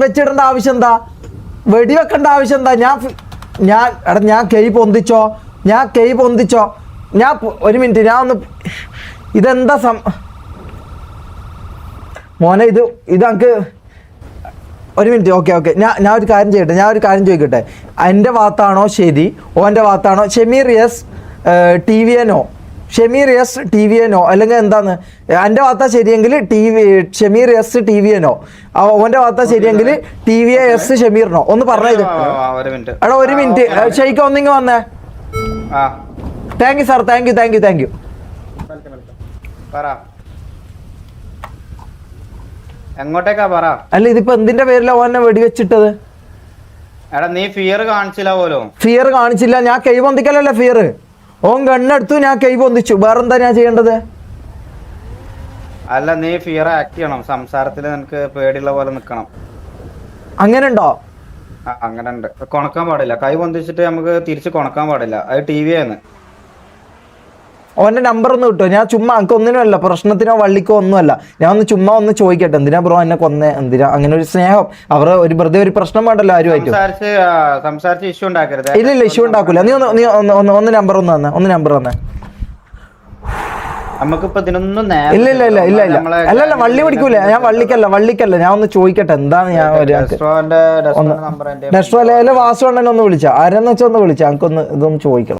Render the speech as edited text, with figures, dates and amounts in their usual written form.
വെച്ചിടേണ്ട ആവശ്യം എന്താ? വെടിവെക്കേണ്ട ആവശ്യം എന്താ? ഞാൻ കൈ പൊന്തിച്ചോ, ഞാൻ ഒരു മിനിറ്റ്, ഞാൻ ഒന്ന് ഇതെന്താ മോനെ ഇത് നമുക്ക് ഒരു മിനിറ്റ്. ഓക്കെ ഞാൻ ഒരു കാര്യം ചെയ്യട്ടെ, ഞാൻ ഒരു കാര്യം ചോദിക്കട്ടെ. എൻ്റെ ഭാഗത്താണോ ശരി, ഓൻ്റെ ഭാഗത്താണോ? ഷമീർ എസ് ടി വി എനോ അല്ലെങ്കിൽ എന്താണ്? എൻ്റെ ഭാഗത്താ ശരിയെങ്കിൽ ഷമീർ എസ് ടി വി എനോ, ഓൻ്റെ ഭാഗത്താ ശരിയെങ്കിൽ TVS ഷമീറിനോ ഒന്ന് പറഞ്ഞത്. എടാ ഒരു മിനിറ്റ് ഷെയ്ക്ക് ഒന്നിങ്ങ് വന്നേ. Thank you sir, thank you. എങ്ങോട്ടേക്കാ പറ? അല്ല ഇതിപ്പോ എന്തിന്റെ പേരിലാ ഓനെ വെടിവെച്ചിട്ടത്? എടാ നീ ഫിയർ കാണിച്ചില്ല പോലും. ഫിയർ കാണിച്ചില്ല, ഞാൻ കൈ പൊന്തിക്കലല്ലേ ഫിയർ. ഓൻ ഗണ്ണെടുത്തു, ഞാൻ കൈ പൊന്തിച്ചു. വേറെന്താ ഞാൻ ചെയ്യേണ്ടത്? അല്ല നീ ഫിയർ ആക്ട് ചെയ്യണം. സംസാരത്തിൽ നിനക്ക് പേടിയുള്ള പോലെ നിക്കണം. അങ്ങനെ ഉണ്ടോ? അങ്ങനെ ഉണ്ട്. കൊണക്കാൻ പാടില്ല. കൈ പൊന്തിച്ചിട്ട് നമുക്ക് തിരിച്ച് കൊണക്കാൻ പാടില്ല. അത് TV ആണ്. ഓൻ്റെ നമ്പർ ഒന്ന് കിട്ടുമോ? ഞാൻ ചുമ്മാ എനിക്ക് ഒന്നിനുമല്ല, പ്രശ്നത്തിനോ വള്ളിക്കോ ഒന്നുമല്ല. ഞാൻ ഒന്ന് ചുമ്മാ ഒന്ന് ചോദിക്കട്ടെ, എന്തിനാ ബ്രോ എന്നെ കൊന്നേ, എന്തിനാ അങ്ങനെ ഒരു സ്നേഹം? അവർ ഒരു വെറുതെ ഒരു പ്രശ്നം വേണ്ടല്ലോ ആരുമായിട്ടും. സംസാരിച്ച് ഇഷ്യൂ ഉണ്ടാക്കരുത്. ഇല്ല ഇഷ്യൂ ഉണ്ടാക്കൂല. നീ നമ്പർ ഒന്ന് തന്നെ. നമുക്കിപ്പോ ഇതിനൊന്നും ഇല്ല അല്ലല്ല വള്ളി പിടിക്കൂല. ഞാൻ വള്ളിക്കല്ല. ഞാൻ ഒന്ന് ചോദിക്കട്ടെ എന്താണ്. ഞാൻ ഡെസ്ട്രോ വാസു ഉണ്ടെന്നെ ഒന്ന് വിളിച്ചാ, ആരെന്ന് വെച്ചാൽ ഒന്ന് വിളിച്ചാ, എനിക്കൊന്ന് ഇതൊന്ന് ചോദിക്കണം.